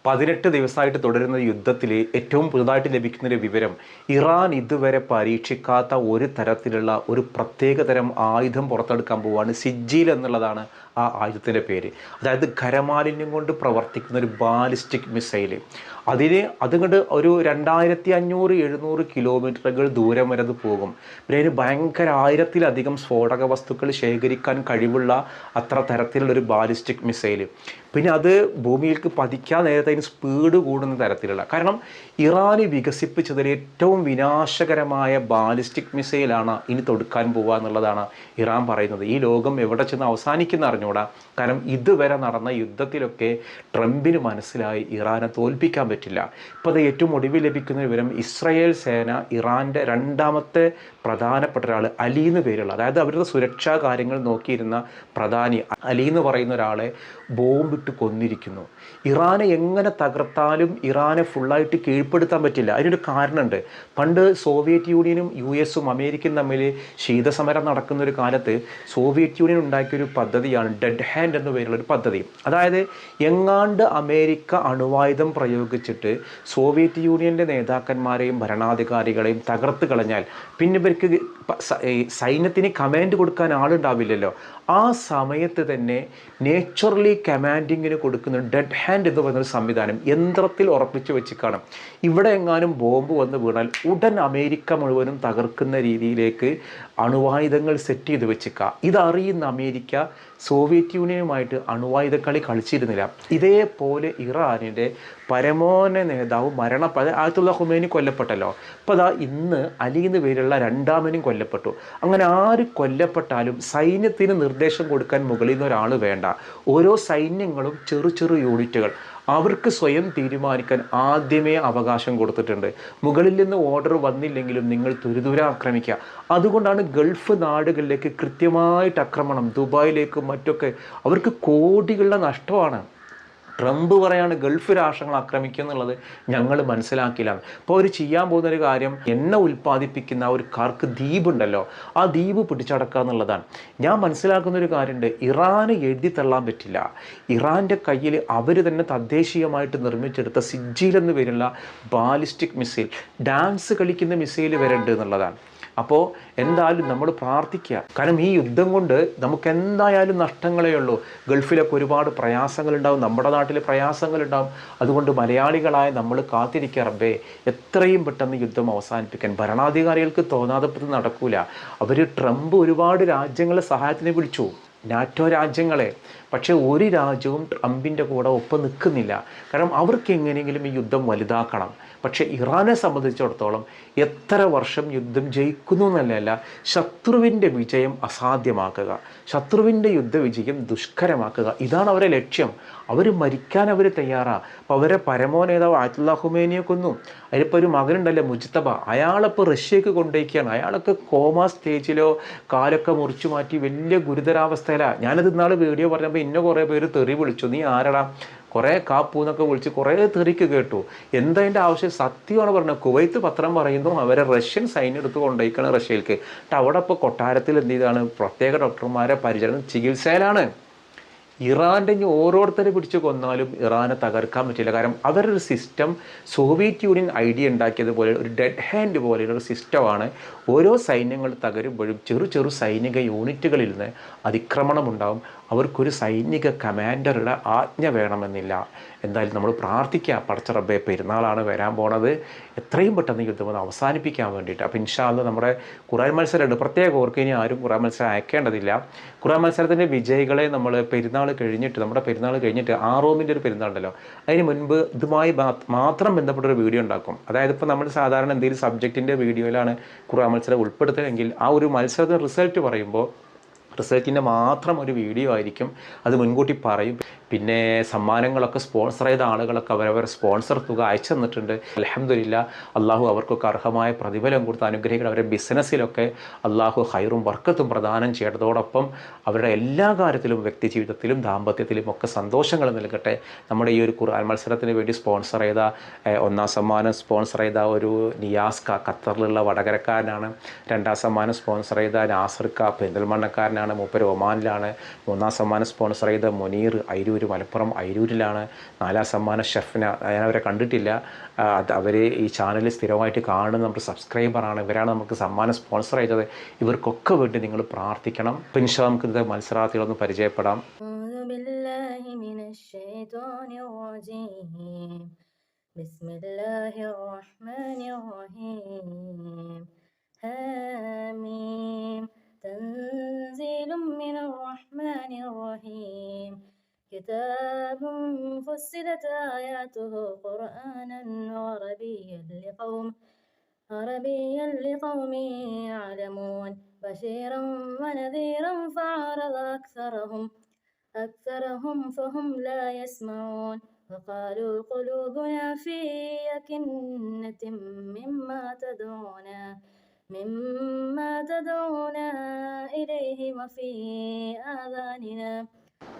18 ദിവസമായിട്ട് തുടരുന്ന യുദ്ധത്തിൽ ഏറ്റവും പുതുതായിട്ട് ലഭിക്കുന്നൊരു വിവരം, ഇറാൻ ഇതുവരെ പരീക്ഷിക്കാത്ത ഒരു തരത്തിലുള്ള ഒരു പ്രത്യേക തരം ആയുധം പുറത്തെടുക്കാൻ പോവുകയാണ്. സിജ്ജീൽ എന്നുള്ളതാണ് ആ ആയുധത്തിൻ്റെ പേര്. അതായത് ഖരമാലിന്യം കൊണ്ട് പ്രവർത്തിക്കുന്ന ഒരു ബാലിസ്റ്റിക് മിസൈൽ. അതുകൊണ്ട് ഒരു 2500-700 കിലോമീറ്ററുകൾ ദൂരം വരെ അത് പോകും. പിന്നെ അതിന് ഭയങ്കര 1000-ലധികം സ്ഫോടക വസ്തുക്കൾ ശേഖരിക്കാൻ കഴിവുള്ള അത്ര തരത്തിലുള്ളൊരു ബാലിസ്റ്റിക് മിസൈൽ. പിന്നെ അത് ഭൂമിയിലേക്ക് പതിക്കാൻ നേരത്തെ അതിന് സ്പീഡ് കൂടുന്ന തരത്തിലുള്ള, കാരണം ഇറാന് വികസിപ്പിച്ചതിൽ ഏറ്റവും വിനാശകരമായ ബാലിസ്റ്റിക് മിസൈലാണ് ഇനി തൊടുക്കാൻ പോവുക എന്നുള്ളതാണ് ഇറാൻ പറയുന്നത്. ഈ ലോകം എവിടെ ചെന്ന് അവസാനിക്കുന്ന അറിഞ്ഞുകൂടാ. കാരണം ഇതുവരെ നടന്ന യുദ്ധത്തിലൊക്കെ ട്രംപിന് മനസ്സിലായി ഇറാനെ തോൽപ്പിക്കാൻ പറ്റില്ല. ഇപ്പോൾ അത് ഏറ്റവും ഒടുവിൽ ലഭിക്കുന്ന വിവരം, ഇസ്രായേൽ സേന ഇറാൻ്റെ രണ്ടാമത്തെ പ്രധാനപ്പെട്ട ഒരാൾ അലി എന്ന് പേരുള്ള, അതായത് അവരുടെ സുരക്ഷാ കാര്യങ്ങൾ നോക്കിയിരുന്ന പ്രധാനി അലി എന്ന് പറയുന്ന ഒരാളെ ബോംബിട്ട് കൊന്നിരിക്കുന്നു. ഇറാനെ എങ്ങനെ തകർത്താലും ഇറാനെ ഫുള്ളായിട്ട് കീഴ്പ്പെടുത്താൻ പറ്റില്ല. അതിനൊരു കാരണമുണ്ട്. പണ്ട് സോവിയറ്റ് യൂണിയനും US-ഉം അമേരിക്കയും തമ്മിൽ ശീതസമരം നടക്കുന്ന ഒരു കാലത്ത് സോവിയറ്റ് യൂണിയൻ ഉണ്ടാക്കിയൊരു പദ്ധതിയാണ് ഡെഡ് ഹാൻഡ് എന്ന പേരുള്ളൊരു പദ്ധതി. അതായത് എങ്ങാണ്ട് അമേരിക്ക അണുവായുധം പ്രയോഗിച്ചിട്ട് സോവിയറ്റ് യൂണിയൻ്റെ നേതാക്കന്മാരെയും ഭരണാധികാരികളെയും തകർത്ത് കളഞ്ഞാൽ പിന്നെ ഇവർക്ക് സൈന്യത്തിന് കമാൻഡ് കൊടുക്കാൻ ആളുണ്ടാവില്ലല്ലോ. ആ സമയത്ത് തന്നെ നേച്ചുറലി കമാൻഡിങ്ങിന് കൊടുക്കുന്ന ഡെഡ് ഹാൻഡ് എന്ന് പറയുന്നൊരു സംവിധാനം യന്ത്രത്തിൽ ഉറപ്പിച്ച് വെച്ച് കാണും. ഇവിടെ എങ്ങാനും ബോംബ് വന്ന് വീണാൽ ഉടൻ അമേരിക്ക മുഴുവനും തകർക്കുന്ന രീതിയിലേക്ക് അണുവായുധങ്ങൾ സെറ്റ് ചെയ്ത് വെച്ചിക്കുക. ഇതറിയുന്ന അമേരിക്ക സോവിയറ്റ് യൂണിയനുമായിട്ട് അണുവായുധ കളി കളിച്ചിരുന്നില്ല. ഇതേപോലെ ഇറാനിൻ്റെ പരമോന്നത നേതാവ് ആയത്തുള്ള ഖുമൈനി കൊല്ലപ്പെട്ടല്ലോ. അപ്പോൾ അതാ ഇന്ന് അലി എന്ന് പേരുള്ള രണ്ടാമനും കൊല്ലപ്പെട്ടു. അങ്ങനെ ആര് കൊല്ലപ്പെട്ടാലും സൈന്യത്തിന് നിർദ്ദേശം കൊടുക്കാൻ മുകളിൽ നിന്ന് ഒരാൾ വേണ്ട. ഓരോ സൈന്യങ്ങളും ചെറു യൂണിറ്റുകൾ അവർക്ക് സ്വയം തീരുമാനിക്കാൻ ആദ്യമേ അവകാശം കൊടുത്തിട്ടുണ്ട്. മുകളിൽ നിന്ന് ഓർഡർ വന്നില്ലെങ്കിലും നിങ്ങൾ തുരുതുരെ ആക്രമിക്കുക. അതുകൊണ്ടാണ് ഗൾഫ് നാടുകളിലേക്ക് കൃത്യമായിട്ട് ആക്രമണം, ദുബായിലേക്കും മറ്റൊക്കെ. അവർക്ക് കോടികളുടെ നഷ്ടമാണ്. ട്രംപ് പറയാണ് ഗൾഫ് രാഷ്ട്രങ്ങൾ ആക്രമിക്കുക എന്നുള്ളത് ഞങ്ങൾ മനസ്സിലാക്കില്ല. അപ്പോൾ അവർ ചെയ്യാൻ പോകുന്നൊരു കാര്യം, എണ്ണ ഉൽപ്പാദിപ്പിക്കുന്ന ഒരു കാർക്ക് ദ്വീപുണ്ടല്ലോ, ആ ദ്വീപ് പിടിച്ചടക്കുക എന്നുള്ളതാണ്. ഞാൻ മനസ്സിലാക്കുന്നൊരു കാര്യമുണ്ട്, ഇറാന് എഴുതി തള്ളാൻ പറ്റില്ല. ഇറാൻ്റെ കയ്യിൽ അവർ തന്നെ തദ്ദേശീയമായിട്ട് നിർമ്മിച്ചെടുത്ത സിജ്ജീൽ എന്ന് പേരുള്ള ബാലിസ്റ്റിക് മിസൈൽ, ഡാൻസ് കളിക്കുന്ന മിസൈൽ വരെ ഉണ്ട് എന്നുള്ളതാണ്. അപ്പോൾ എന്തായാലും നമ്മൾ പ്രാർത്ഥിക്കുക. കാരണം ഈ യുദ്ധം കൊണ്ട് നമുക്ക് എന്തായാലും നഷ്ടങ്ങളേ ഉള്ളൂ. ഗൾഫിലൊക്കെ ഒരുപാട് പ്രയാസങ്ങളുണ്ടാവും, നമ്മുടെ നാട്ടിൽ പ്രയാസങ്ങളുണ്ടാവും. അതുകൊണ്ട് മലയാളികളായ നമ്മൾ കാത്തിരിക്കുക, റബ്ബേ എത്രയും പെട്ടെന്ന് യുദ്ധം അവസാനിപ്പിക്കാൻ. ഭരണാധികാരികൾക്ക് തോന്നാതെ നടക്കൂല. ട്രംപ് ഒരുപാട് രാജ്യങ്ങളെ സഹായത്തിന് വിളിച്ചു, നാറ്റോ രാജ്യങ്ങളെ. പക്ഷേ ഒരു രാജ്യവും ട്രംപിൻ്റെ കൂടെ ഒപ്പം നിൽക്കുന്നില്ല. കാരണം അവർക്ക് എങ്ങനെയെങ്കിലും ഈ യുദ്ധം വലുതാക്കണം. പക്ഷേ ഇറാനെ സംബന്ധിച്ചിടത്തോളം എത്ര വർഷം യുദ്ധം ജയിക്കുന്നു എന്നല്ല, ശത്രുവിൻ്റെ വിജയം അസാധ്യമാക്കുക, ശത്രുവിൻ്റെ യുദ്ധവിജയം ദുഷ്കരമാക്കുക, ഇതാണ് അവരെ ലക്ഷ്യം. അവർ മരിക്കാൻ അവർ തയ്യാറാണ്. അപ്പോൾ അവരെ പരമോ നേതാവ് ആയത്തുള്ള ഖുമൈനിയെ കൊന്നു. അതിലിപ്പോൾ ഒരു മകനുണ്ടല്ലോ മുജ്തബ, അയാളിപ്പോൾ റഷ്യക്ക് കൊണ്ടുപോയിക്കുകയാണ്. അയാളൊക്കെ കോമാ സ്റ്റേജിലോ കാലൊക്കെ മുറിച്ചു മാറ്റി വലിയ ഗുരുതരാവസ്ഥയിലാണ്. ഞാനത് ഇന്നാൾ വീഡിയോ പറഞ്ഞപ്പോൾ കുറേ പേര് തെറി വിളിച്ചു, നീ ആരടാ, കുറേ കാപ്പൂന്നൊക്കെ വിളിച്ച് കുറേ തെറിക്ക് കേട്ടു. എന്തതിൻ്റെ ആവശ്യം? സത്യമാണ് പറഞ്ഞത്. കുവൈത്ത് പത്രം പറയുന്നു അവരെ റഷ്യൻ സൈന്യം എടുത്ത് കൊണ്ടുപോയിക്കാണ് റഷ്യയിലേക്ക്. അവിടെ ഇപ്പോൾ കൊട്ടാരത്തിൽ എന്ത് ചെയ്താണ്, പ്രത്യേക ഡോക്ടർമാരെ പരിചരണം ചികിത്സയിലാണ്. ഇറാൻ്റെ ഓരോരുത്തരെ പിടിച്ച് കൊന്നാലും ഇറാനെ തകർക്കാൻ പറ്റില്ല. കാരണം അവരൊരു സിസ്റ്റം സോവിയറ്റ് യൂണിയൻ ഐഡിയ ഉണ്ടാക്കിയതുപോലെ ഒരു ഡെഡ് ഹാൻഡ് പോലെയുള്ള ഒരു സിസ്റ്റമാണ്. ഓരോ സൈന്യങ്ങൾ തകരുമ്പോഴും ചെറു സൈനിക യൂണിറ്റുകളിൽ നിന്ന് അതിക്രമണം ഉണ്ടാവും. അവർക്കൊരു സൈനിക കമാൻഡറുടെ ആജ്ഞ വേണമെന്നില്ല. എന്തായാലും നമ്മൾ പ്രാർത്ഥിക്കുക, പടച്ച റബ്ബേ പെരുന്നാളാണ് വരാൻ പോണത്, എത്രയും പെട്ടെന്ന് യുദ്ധം ഒന്ന് അവസാനിപ്പിക്കാൻ വേണ്ടിയിട്ട്. അപ്പോൾ ഇൻഷാ അല്ലാഹ് നമ്മുടെ ഖുർആൻ മത്സരമുണ്ട്. പ്രത്യേകം ഓർക്ക് ഇനി ആരും ഖുർആൻ മത്സരം അയക്കേണ്ടതില്ല. ഖുർആൻ മത്സരത്തിൻ്റെ വിജയികളെ നമ്മൾ പെരുന്നാൾ കഴിഞ്ഞിട്ട്, നമ്മുടെ പെരുന്നാൾ കഴിഞ്ഞിട്ട് ആറോമിൻ്റെ ഒരു പെരുന്നാളുണ്ടല്ലോ, അതിന് മുൻപ് ഇതുമായി മാത്രം ബന്ധപ്പെട്ടൊരു വീഡിയോ ഉണ്ടാക്കും. അതായത് ഇപ്പോൾ നമ്മൾ സാധാരണ എന്തെങ്കിലും സബ്ജക്റ്റിൻ്റെ വീഡിയോയിലാണ് ഖുർആൻ മത്സരം ഉൾപ്പെടുത്തുകയെങ്കിൽ ആ ഒരു മത്സരത്തിൻ്റെ റിസൾട്ട് പറയുമ്പോൾ റിസൾട്ടിൻ്റെ മാത്രം ഒരു വീഡിയോ ആയിരിക്കും. അത് മുൻകൂട്ടി പറയും. പിന്നെ സമ്മാനങ്ങളൊക്കെ സ്പോൺസർ ചെയ്ത ആളുകളൊക്കെ അവരവർ സ്പോൺസർ തുക അയച്ചു തന്നിട്ടുണ്ട്. അൽഹംദുലില്ലാഹ്, അള്ളാഹു അവർക്കൊക്കെ അർഹമായ പ്രതിഫലം കൊടുത്ത് അനുഗ്രഹിക്കണം. അവരുടെ ബിസിനസ്സിലൊക്കെ അള്ളാഹു ഹൈറും ബർക്കത്തും പ്രദാനം ചെയ്തതോടൊപ്പം അവരുടെ എല്ലാ കാര്യത്തിലും, വ്യക്തി ജീവിതത്തിലും ദാമ്പത്യത്തിലും ഒക്കെ സന്തോഷങ്ങൾ നൽകട്ടെ. നമ്മുടെ ഈ ഒരു ഖുർആൻ മത്സരത്തിന് വേണ്ടി സ്പോൺസർ ചെയ്ത, ഒന്നാം സമ്മാനം സ്പോൺസർ ചെയ്ത ഒരു നിയാസ് ഖത്തറിലുള്ള വടകരക്കാരനാണ്. രണ്ടാം സമ്മാനം സ്പോൺസർ ചെയ്ത നാസർ പെരിന്തൽമണ്ണക്കാരനാണ്, മൂപ്പര് ഒമാനിലാണ്. മൂന്നാം സമ്മാനം സ്പോൺസർ ചെയ്ത മുനീർ അയിരൂർ അവർ മലപ്പുറം അയിരൂരിലാണ്. 4ാം സമ്മാന ഷെഫിനെ ഞാൻ അവരെ കണ്ടിട്ടില്ല. അവർ ഈ ചാനൽ സ്ഥിരമായിട്ട് കാണുന്ന നമുക്ക് സബ്സ്ക്രൈബറാണ്. ഇവരാണ് നമുക്ക് സമ്മാനം സ്പോൺസർ ചെയ്തത്. ഇവർക്കൊക്കെ വേണ്ടി നിങ്ങൾ പ്രാർത്ഥിക്കണം. അപ്പോൾ ഇൻഷാ അല്ലാഹ് നമുക്ക് ഇന്നത്തെ മത്സരാർത്ഥികളൊന്ന് പരിചയപ്പെടാം. بسم الله الرحمن الرحيم حميم تنزيل من الرحمن الرحيم كتاب فصلت آياته قرآنا عربيا لقوم يعلمون بشيرا ونذيرا فأعرض أكثرهم فهم لا يسمعون وقالوا قلوبنا في أكنة مما تدعونا إليه وفي آذاننا.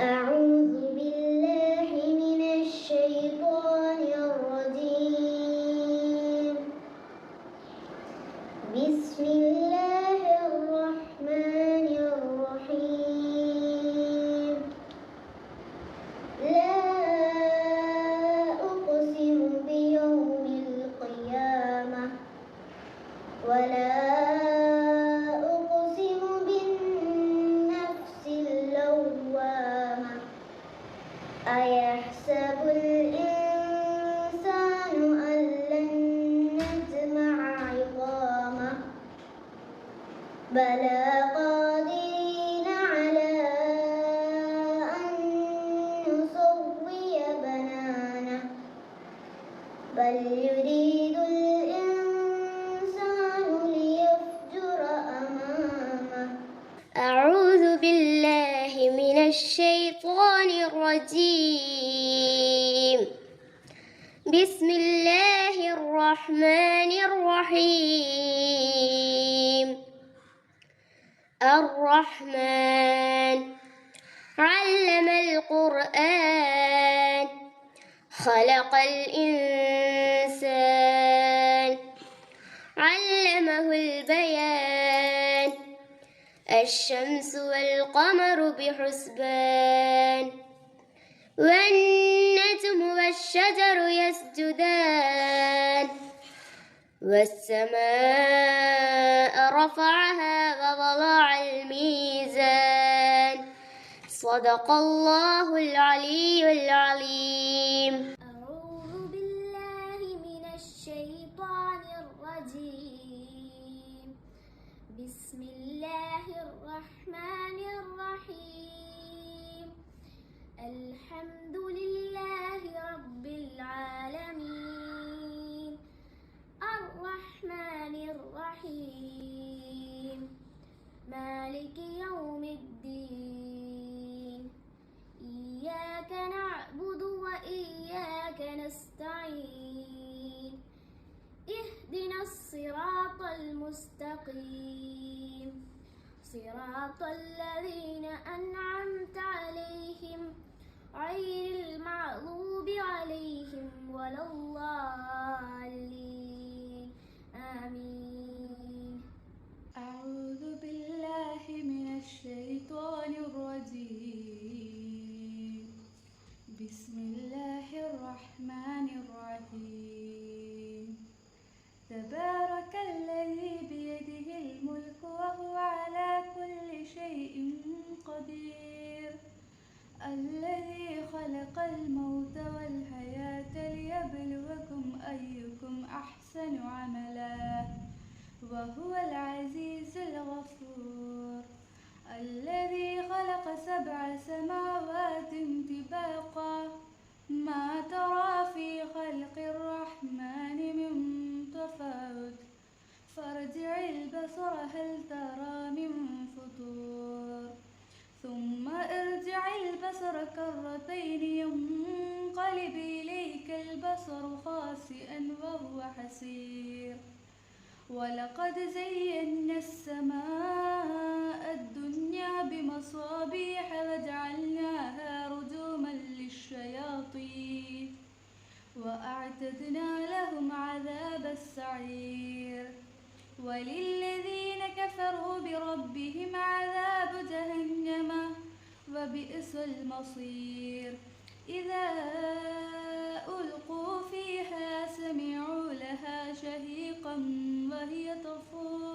أعوذ بالله من الشيطان الرجيم. بسم الله الرحمن الرحيم. لا أقسم بيوم القيامة ولا أقسم بالنفس اللوامة أيحسب الإنسان أن لن نجمع عظامه بلى قادرين على أن نسوي بنانه بل يريد الإنسان ليفجر أمامه. أعوذ بالله من الشيطان الرجيم. بسم الله الرحمن الرحيم. الرحمن علم القرآن خلق الإنسان علمه البيان الشمس والقمر بحسبان والنجم والشجر يسجدان والسماء رفعها ووضع الميزان صدق الله العلي العظيم. أعوذ بالله من الشيطان الرجيم. بسم الله الرحمن الرحيم. الحمد لله رب العالمين الرحمن الرحيم مالك يوم الدين إياك نعبد وإياك نستعين اهدنا الصراط المستقيم صراط الذين أنعمت عليهم غير المغضوب عليهم ولا الضالين آمين. أعوذ بالله من الشيطان الرجيم. بسم الله الرحمن الرحيم. تبارك الذي بيده الملك وهو على كل شيء قدير الذي خلق الموت والحياة ليبلوكم أيكم أحسن عملا وهو العزيز الغفور الذي خلق 7 سماوات طباقا ما ترى في خلق الرحمن من تفاوت فارجع البصر هل ترى من فطور ثم ارجع البصر كرتين ينقلب إليك البصر خاسئا وهو حسير ولقد زينا السماء الدنيا بمصابيح وجعلناها رجوما للشياطين وأعتدنا لهم عذاب السعير وللذين كفروا بربهم عذاب جهنم وبئس المصير إذا ألقوا فيها سمعوا لها شهيقا وهي تفور